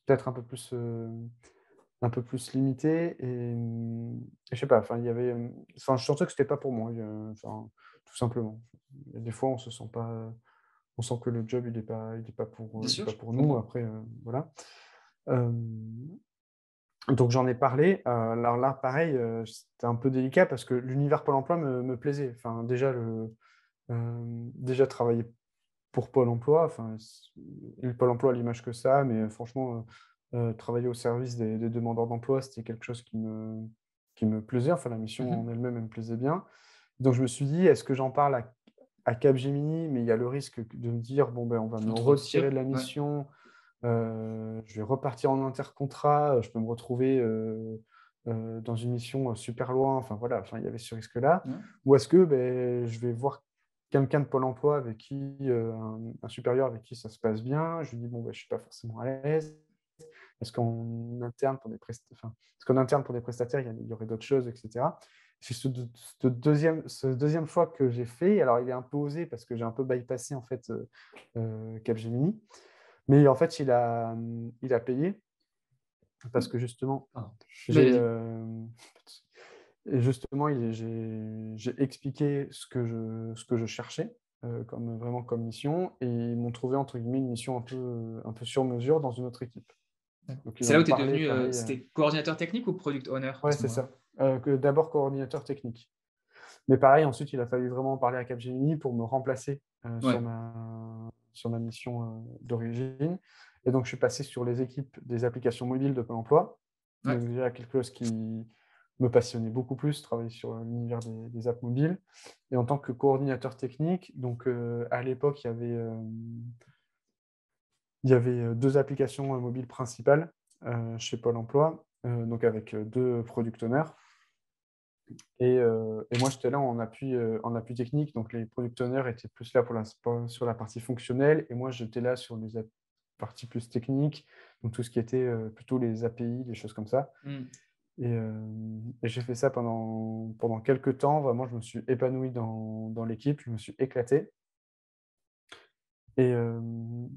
peut-être un peu plus limité et je sais pas, enfin, il y avait, enfin, je sentais que c'était pas pour moi, enfin, tout simplement. Il y a des fois, on sent que le job, bien il est sûr, pas je pour nous. comprends. Après, voilà. Hem, donc j'en ai parlé. Alors là, pareil, c'était un peu délicat parce que l'univers Pôle emploi me plaisait. Enfin, déjà travailler pour Pôle emploi, enfin, Pôle emploi a l'image que ça, mais franchement, travailler au service des demandeurs d'emploi, c'était quelque chose qui me plaisait. Enfin, la mission Mmh. en elle-même, elle me plaisait bien. Donc je me suis dit: «Est-ce que j'en parle à Capgemini?» Mais il y a le risque de me dire: «Bon, ben, on va Tu me vas te retirer retires, de la ouais. mission, je vais repartir en intercontrat, je peux me retrouver, dans une mission, super loin». Enfin voilà, enfin, il y avait ce risque-là. Ouais. Ou est-ce que, beh, je vais voir quelqu'un de Pôle emploi avec qui, un supérieur avec qui ça se passe bien. Je lui dis: «Bon, bah, je suis pas forcément à l'aise. Est-ce qu'en interne pour des prestataires, il y aurait d'autres choses?» et cetera. C'est ce deuxième choix que j'ai fait. Alors, il est un peu osé parce que j'ai un peu bypassé, en fait, Capgemini. Mais en fait, il a payé parce que justement, Pardon. j'ai, Vas-y. et justement, j'ai expliqué ce que je cherchais, vraiment comme mission et ils m'ont trouvé, entre guillemets, une mission un peu sur mesure dans une autre équipe. Donc ils C'est en là où ont tu es parlé devenu, pareil, c'était coordinateur technique ou product owner à ouais, ce c'est moment-là? ça, que d'abord coordinateur technique. Mais pareil, ensuite, il a fallu vraiment parler à Capgemini pour me remplacer, Ouais, sur ma mission, d'origine et donc je suis passé sur les équipes des applications mobiles de Pôle emploi. ouais, Donc déjà quelque chose qui me passionnait beaucoup plus, travailler sur, l'univers des apps mobiles et en tant que coordinateur technique, donc à l'époque, il y avait, 2 applications, mobiles principales, chez Pôle emploi, donc avec, 2 product owners. Et moi, j'étais là en appui technique, donc les product owners étaient plus là sur la partie fonctionnelle et moi, j'étais là sur les parties plus techniques, donc tout ce qui était, plutôt les API, les choses comme ça mmh. et j'ai fait ça pendant quelques temps. Vraiment, je me suis épanoui dans l'équipe, je me suis éclaté et hem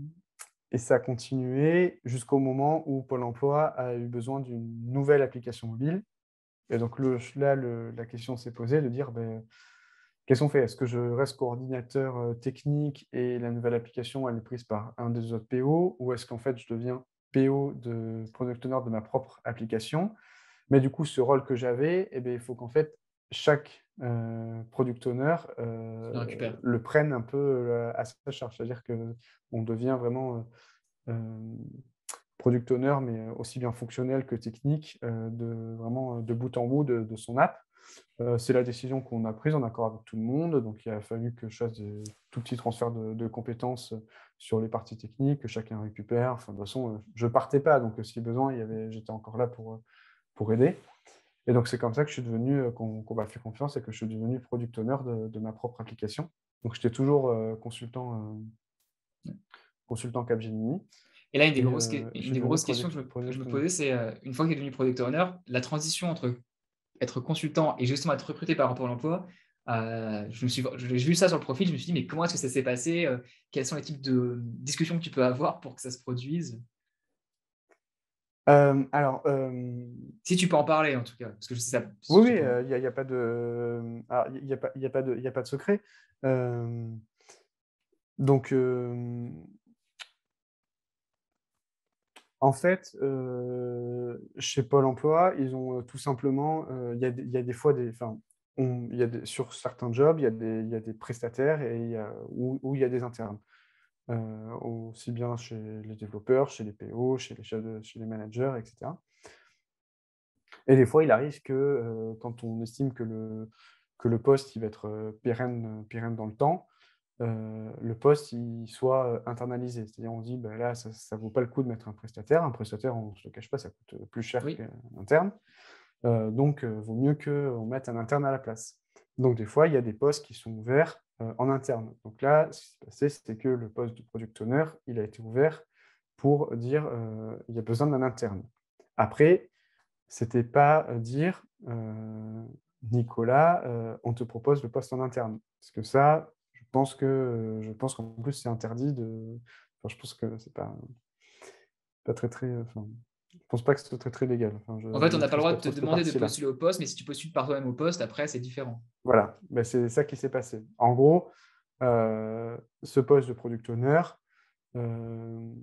et ça a continué jusqu'au moment où Pôle emploi a eu besoin d'une nouvelle application mobile et donc la question s'est posée de dire: «Beh, qu'est-ce qu'on fait? Est-ce que je reste coordinateur, technique et la nouvelle application, elle est prise par un des autres PO? Ou est-ce qu'en fait, je deviens PO de product owner de ma propre application?» Mais du coup, ce rôle que j'avais et beh, il faut qu'en fait, chaque, product owner, Tu le récupères. le prenne un peu, à sa charge. C'est-à-dire qu'on devient vraiment, hem, product owner, mais aussi bien fonctionnel que technique, de vraiment, de bout en bout de son app. C'est la décision qu'on a prise en accord avec tout le monde, donc il a fallu que je fasse des tout petits transferts de compétences, sur les parties techniques, que chacun récupère. Enfin, de toute façon, je partais pas, donc si besoin, j'étais encore là pour aider et donc c'est comme ça que je suis devenu, qu'on m'a fait confiance et que je suis devenu product owner de ma propre application. Donc j'étais toujours, consultant Capgemini Et là, et je une suis des devenu grosses questions que je product me owner. posais, c'est, une fois que tu es devenu product owner, la transition entre être consultant et justement être recruté par Pôle emploi, j'ai vu ça sur le profil, je me suis dit: «Mais comment est-ce que ça s'est passé?» Quels sont les types de discussions que tu peux avoir pour que ça se produise? Alors, Si tu peux en parler en tout cas, parce que je sais ça oui, je oui, sais pas. il y a pas de, alors il y a pas de secret. Hem, donc, en fait, chez Pôle emploi, ils ont, tout simplement, il y a des fois des enfin, il y a des sur certains jobs, il y a des prestataires et il y a des internes. Aussi bien chez les développeurs, chez les PO, chez les managers et cetera. Et des fois, il arrive que, quand on estime que le poste il va être, pérenne dans le temps, le poste il soit, internalisé. C'est-à-dire on dit: «Bah, là, ça vaut pas le coup de mettre un prestataire». Un prestataire, on ne se le cache pas, ça coûte, plus cher Oui, qu'un interne, donc vaut mieux qu'on mette un interne à la place. Donc des fois, il y a des postes qui sont ouverts, en interne. Donc là, ce qui s'est passé, c'était que le poste de product owner, il a été ouvert pour dire, il y a besoin d'un interne. Après, c'était pas, dire, «Nicolas, on te propose le poste en interne». Parce que ça, je pense qu'en plus c'est interdit de enfin, je pense que c'est pas très, très, enfin, je pense pas que ce soit très, très légal. Enfin, je en fait, on n'a pas le maîtrise droit pas de te trop cette demander de partie-là. postuler au poste, mais si tu postules par toi-même au poste, après c'est différent. Voilà, bah, c'est ça qui s'est passé. En gros, ce poste de product owner, hem,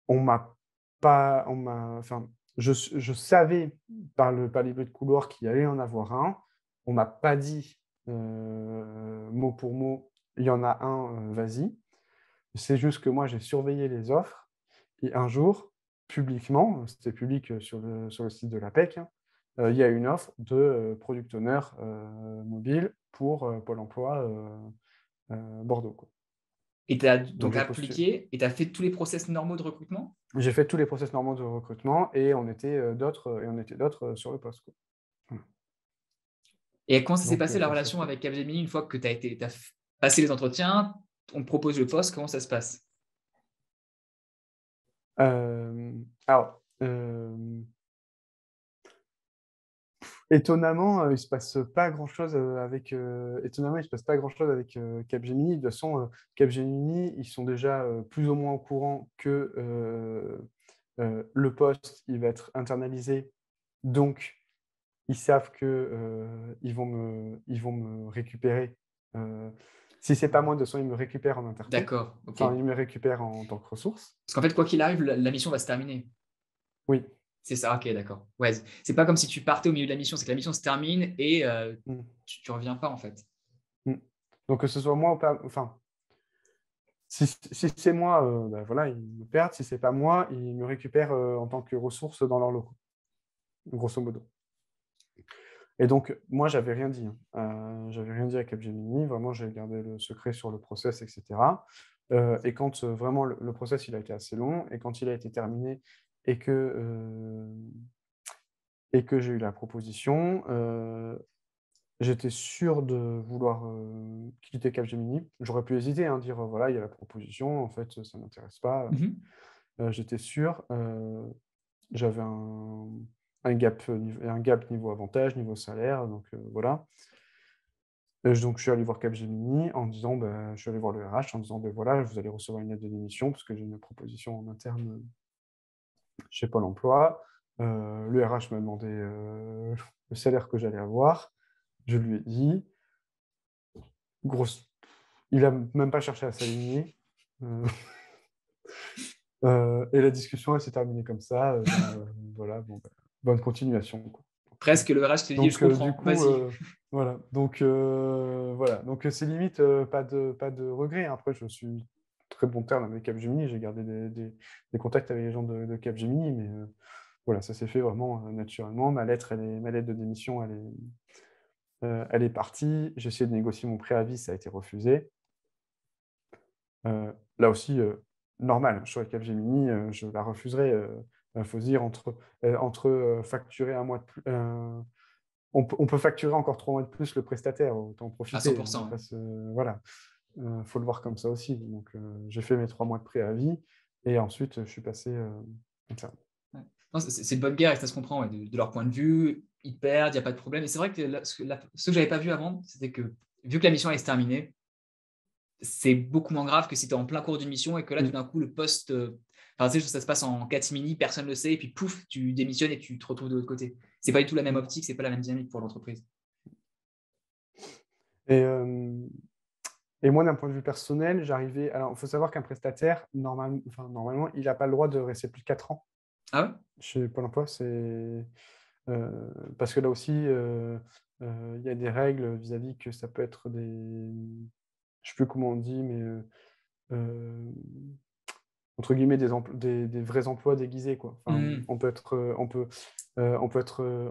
on m'a enfin, je savais par les bruits de couloir qu'il y allait en avoir un. On m'a pas dit, mot pour mot: «Il y en a un, vas-y». C'est juste que moi, j'ai surveillé les offres et un jour, publiquement, c'était public, sur le site de l'APEC, hein, il y a une offre de, product owner, mobile pour, Pôle emploi, Bordeaux, quoi. Et tu as Donc donc j'ai postulé. appliqué et tu as fait tous les process normaux de recrutement? J'ai fait tous les process normaux de recrutement et on était d'autres, sur le poste, quoi. Voilà. Et comment ça s'est Donc passé la ça s'est relation fait. avec Capgemini une fois que tu as passé les entretiens, on te propose le poste, comment ça se passe? Alors, Étonnamment, il se passe pas grand-chose, étonnamment, il se passe pas grand-chose avec, Capgemini. De toute façon, Capgemini, ils sont déjà, plus ou moins au courant que, le poste, il va être internalisé. Donc ils savent que, ils vont me récupérer, heu, si c'est pas moi, de toute façon, ils me récupèrent en interco. D'accord, OK. Enfin, ils me récupèrent en tant que ressource. Parce qu'en fait, quoi qu'il arrive, la mission va se terminer. Oui. C'est ça, OK, d'accord. Ouais, c'est pas comme si tu partais au milieu de la mission, c'est que la mission se termine et Mmh. tu reviens pas, en fait. Mmh. Donc que ce soit moi ou pas, enfin, si c'est moi, bah, voilà, ils me perdent. Si c'est pas moi, ils me récupèrent, en tant que ressource dans leurs locaux, grosso modo. Et donc moi, j'avais rien dit, hein. J'avais rien dit à Capgemini. Vraiment, j'ai gardé le secret sur le process et cetera. Et quand, vraiment le process, il a été assez long et quand il a été terminé et que, j'ai eu la proposition, j'étais sûr de vouloir, quitter Capgemini. J'aurais pu hésiter, hein, dire, «Voilà, il y a la proposition, en fait, ça m'intéresse pas». Mmh. J'étais sûr, j'avais un gap niveau avantage, niveau salaire, donc voilà. Donc je suis allé voir Capgemini en disant, je suis allé voir le RH en disant: voilà, vous allez recevoir une lettre de démission parce que j'ai une proposition en interne, chez Pôle emploi». Le RH m'a demandé, le salaire que j'allais avoir. Je lui ai dit. Grosse Il a même pas cherché à s'aligner, heu et la discussion, elle s'est terminée comme ça, voilà, bon, bonne continuation, quoi. Presque le RH te dit: «Je Du comprends, coup, vas-y». voilà, donc c'est limite, pas de regret. Après, je suis très bon terme avec Capgemini, j'ai gardé des contacts avec les gens de Capgemini, mais voilà, ça s'est fait vraiment, naturellement. Ma lettre de démission, elle est partie. J'ai essayé de négocier mon préavis, ça a été refusé. Là aussi, normal, je serais Capgemini, je la refuserais, faut se dire facturer un mois de plus, on peut facturer encore 3 mois de plus le prestataire, autant en À 100 profiter. On va ouais. pas se Voilà, faut le voir comme ça aussi. Donc j'ai fait mes 3 mois de préavis et ensuite, je suis passé, interne. Ouais. Non, c'est de bonne guerre et ça se comprend, ouais, de leur point de vue, ils perdent, il y a pas de problème et c'est vrai que là, ce que j'avais pas vu avant, c'était que, vu que la mission allait se terminer, c'est beaucoup moins grave que si tu es en plein cours d'une mission et que là, tout Mmh. d'un coup, le poste, enfin, tu sais, ça se passe en catimini, personne ne le sait et puis pouf, tu démissionnes et tu te retrouves de l'autre côté. C'est pas du tout la même Mmh. optique, c'est pas la même dynamique pour l'entreprise. Et moi, d'un point de vue personnel, j'arrivais alors, il faut savoir qu'un prestataire, normalement, il a pas le droit de rester plus de 4 ans Ah ouais? chez Pôle emploi. Parce que là aussi, il y a des règles vis-à-vis que ça peut être je sais plus comment on dit, mais hem, entre guillemets des vrais emplois déguisés, quoi. Enfin, Mmh.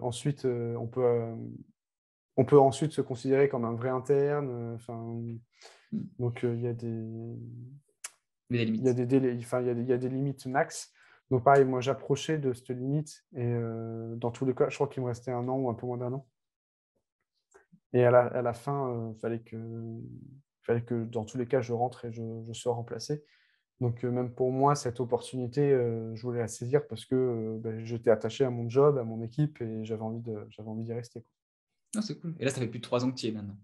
ensuite, on peut ensuite se considérer comme un vrai interne, Mmh. donc Mais des il y a limites. des délais, enfin, il y a des limites max. Donc pareil, moi, j'approchais de cette limite et dans tous les cas, je crois qu'il me restait 1 an ou un peu moins d'1 an. Et à la fin, fallait que dans tous les cas, je rentre et je sois remplacé. Donc même pour moi, cette opportunité, je voulais la saisir parce que, j'étais attaché à mon job, à mon équipe et j'avais envie d'y rester, quoi. Ah, c'est cool et là, ça fait plus de 3 ans que tu y es maintenant.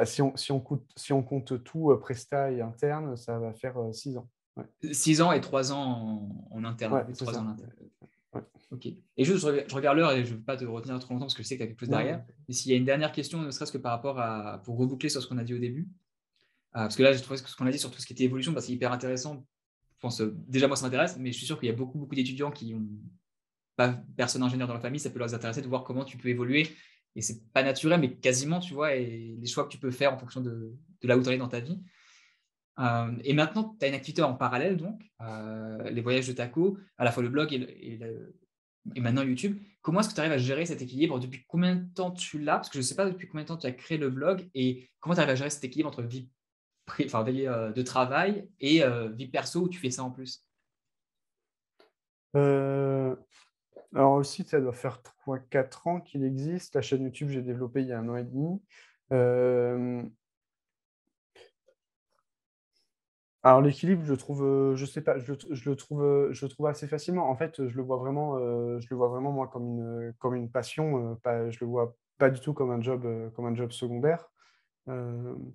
Si on compte tout, prestat et interne, ça va faire, 6 ans. Ouais, 6 ans et 3 ans en interne, un ouais, peu plus de c'est 3 ans en ça. interne. Ouais. OK et juste, je regarde l'heure et je veux pas te retenir trop longtemps parce que je sais que tu as quelque chose Non, derrière. Mais s'il y a une dernière question, ne serait-ce que par rapport à pour reboucler sur ce qu'on a dit au début, parce que là, j'ai trouvé que ce qu'on a dit sur tout ce qui était évolution, bah, c'est hyper intéressant. Je pense, déjà moi ça m'intéresse, mais je suis sûr qu'il y a beaucoup, beaucoup d'étudiants qui ont pas personne ingénieur dans la famille, ça peut leur intéresser de voir comment tu peux évoluer et c'est pas naturel, mais quasiment, tu vois? Et les choix que tu peux faire en fonction de là où tu en es dans ta vie. Et maintenant, tu as une activité en parallèle donc, les voyages de Taco, à la fois le blog et maintenant YouTube. Comment est-ce que tu arrives à gérer cet équilibre? Depuis combien de temps tu l'as? Parce que je ne sais pas depuis combien de temps tu as créé le blog et comment tu arrives à gérer cet équilibre entre vie, de travail et vie perso où tu fais ça en plus? heu, alors le site, ça doit faire 3-4 ans qu'il existe. La chaîne YouTube, j'ai développé il y a 1 an et demi. Hem Alors l'équilibre, je trouve, je sais pas, je le trouve assez facilement. En fait, je le vois vraiment moi comme une passion, pas je le vois pas du tout comme un job secondaire. Hem,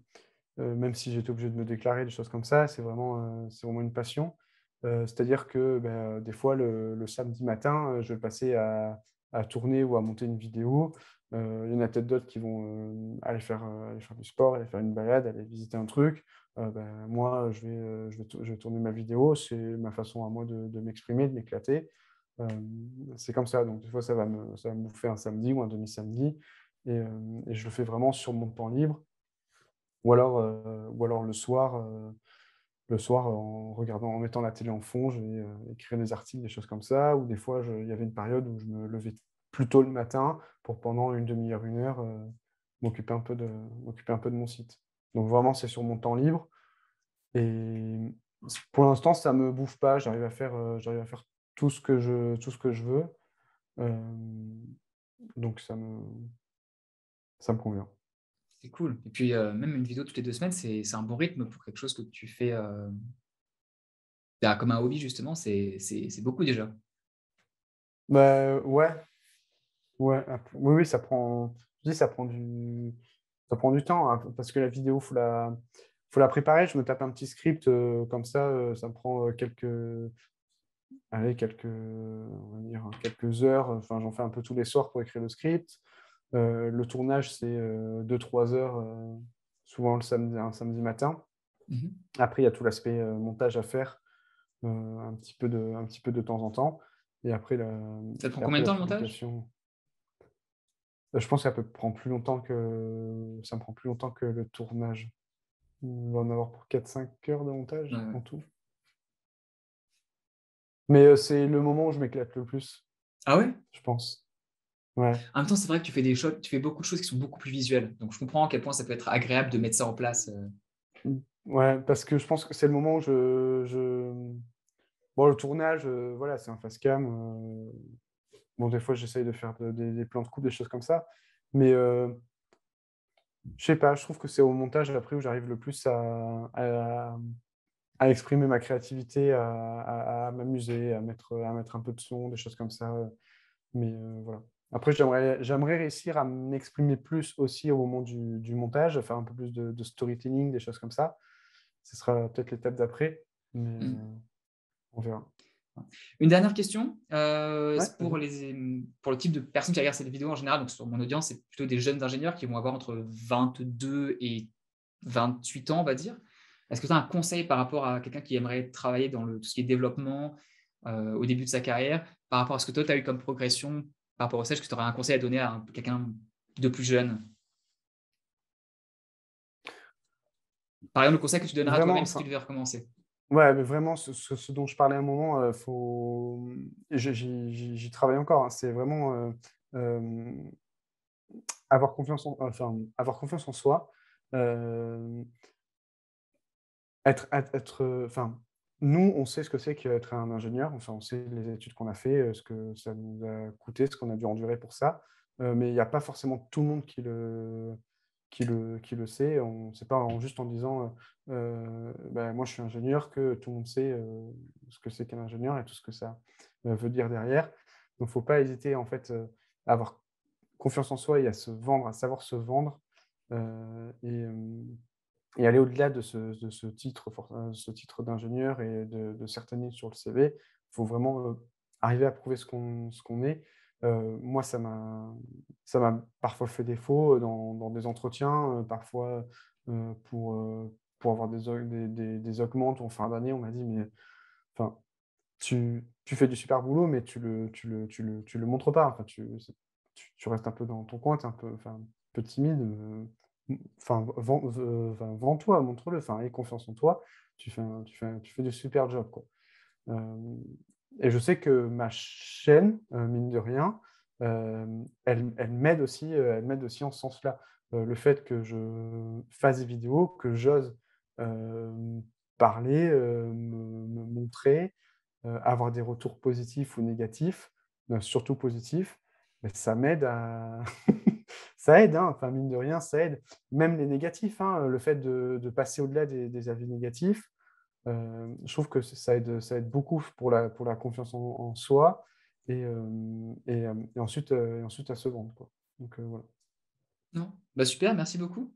Même si j'étais obligé de me déclarer, des choses comme ça, c'est vraiment une passion. C'est-à-dire que, des fois le samedi matin, je vais passer à tourner ou à monter une vidéo. Il y en a peut-être d'autres qui vont, aller faire du sport, aller faire une balade, aller visiter un truc. Moi, je vais tourner ma vidéo, c'est ma façon à moi de m'exprimer, de m'éclater. C'est comme ça, donc des fois ça va me bouffer un samedi ou un demi-samedi et je le fais vraiment sur mon temps libre ou alors le soir, en mettant la télé en fond, je vais, écrire des articles, des choses comme ça, ou des fois il y avait une période où je me levais plus tôt le matin pour pendant une demi heure, une heure, m'occuper un peu de mon site. Donc vraiment, c'est sur mon temps libre et pour l'instant, ça me bouffe pas. J'arrive à faire tout ce que je veux, hem, donc ça me convient. C'est cool et puis, même une vidéo toutes les 2 semaines, c'est un bon rythme pour quelque chose que tu fais, bah, comme un hobby justement, c'est beaucoup déjà. Ouais. Ouais, oui, oui, je dis ça prend du temps, hein, parce que la vidéo, faut la préparer. Je me tape un petit script, comme ça me prend, on va dire, quelques heures, enfin, j'en fais un peu tous les soirs pour écrire le script. Le tournage, c'est, 2-3 heures, souvent un samedi matin. Mmh. Après, il y a tout l'aspect, montage à faire, un petit peu de temps en temps et Ça te prend combien après de la temps le montage? publication. Je pense que ça me prend plus longtemps que le tournage. On va en avoir pour 4-5 heures de Ouais, montage ouais. en tout. Mais, c'est le moment où je m'éclate le plus, Ah ouais? je pense. Ouais. En même temps, c'est vrai que tu fais beaucoup de choses qui sont beaucoup plus visuelles, donc je comprends à quel point ça peut être agréable de mettre ça en place, Mmh. Ouais, parce que je pense que c'est le moment où bon, le tournage, voilà, c'est un face cam, bon, des fois, j'essaye de faire des plans de coupe, des choses comme ça. Mais, je sais pas, je trouve que c'est au montage après où j'arrive le plus à exprimer ma créativité, à m'amuser, à mettre un peu de son, des choses comme ça, mais voilà. Après j'aimerais réussir à m'exprimer plus aussi au moment du montage, faire un peu plus de storytelling, des choses comme ça. Ce sera peut-être l'étape d'après, mais mmh. on verra. Une dernière question, Ouais, c'est vas-y. pour le type de personnes qui regardent cette vidéo en général, donc sur mon audience, c'est plutôt des jeunes ingénieurs qui vont avoir entre 22 et 28 ans, on va dire. Est-ce que tu as un conseil par rapport à quelqu'un qui aimerait travailler dans tout ce qui est développement, au début de sa carrière, par rapport à ce que toi tu as eu comme progression, par rapport au ça, est-ce que tu aurais un conseil à donner à quelqu'un de plus jeune? Par exemple, le conseil que tu donnerais à Vraiment, toi-même si tu enfin devais recommencer? ouais, mais vraiment ce dont je parlais à un moment, et j'y travaille encore, hein. C'est vraiment, hem, avoir confiance en soi, hem enfin, nous, on sait ce que c'est qu'être un ingénieur, enfin, on sait les études qu'on a fait, ce que ça nous a coûté, ce qu'on a dû endurer pour ça, mais il y a pas forcément tout le monde qui le sait. C'est pas juste en disant, «Moi, je suis ingénieur» que tout le monde sait, ce que c'est qu'un ingénieur et tout ce que ça, veut dire derrière. Donc faut pas hésiter, en fait, à avoir confiance en soi et à se vendre, à savoir se vendre, et aller au-delà de ce titre d'ingénieur et de certaines lignes sur le CV. Il faut vraiment, arriver à prouver ce qu'on est. Moi, ça m'a parfois fait défaut, dans des entretiens, parfois, pour avoir des augmentes en fin d'année. On m'a dit: «Mais enfin, tu fais du super boulot, mais tu le montres pas. Enfin, tu restes un peu dans ton coin, tu es un peu timide, enfin, vends-toi, montre-le, enfin, aie confiance en toi. Tu fais du super job, quoi». Hem Et je sais que ma chaîne, mine de rien, elle m'aide aussi en ce sens-là. Le fait que je fasse des vidéos, que j'ose, parler, me montrer, avoir des retours positifs ou négatifs, surtout positifs, beh, ça m'aide à ça aide, hein, enfin, mine de rien, ça aide. Même les négatifs, hein, le fait de passer au-delà des avis négatifs, Je trouve que ça aide beaucoup pour la confiance en soi et ensuite à se vendre, quoi. Donc voilà. Non. Bah, super, merci beaucoup.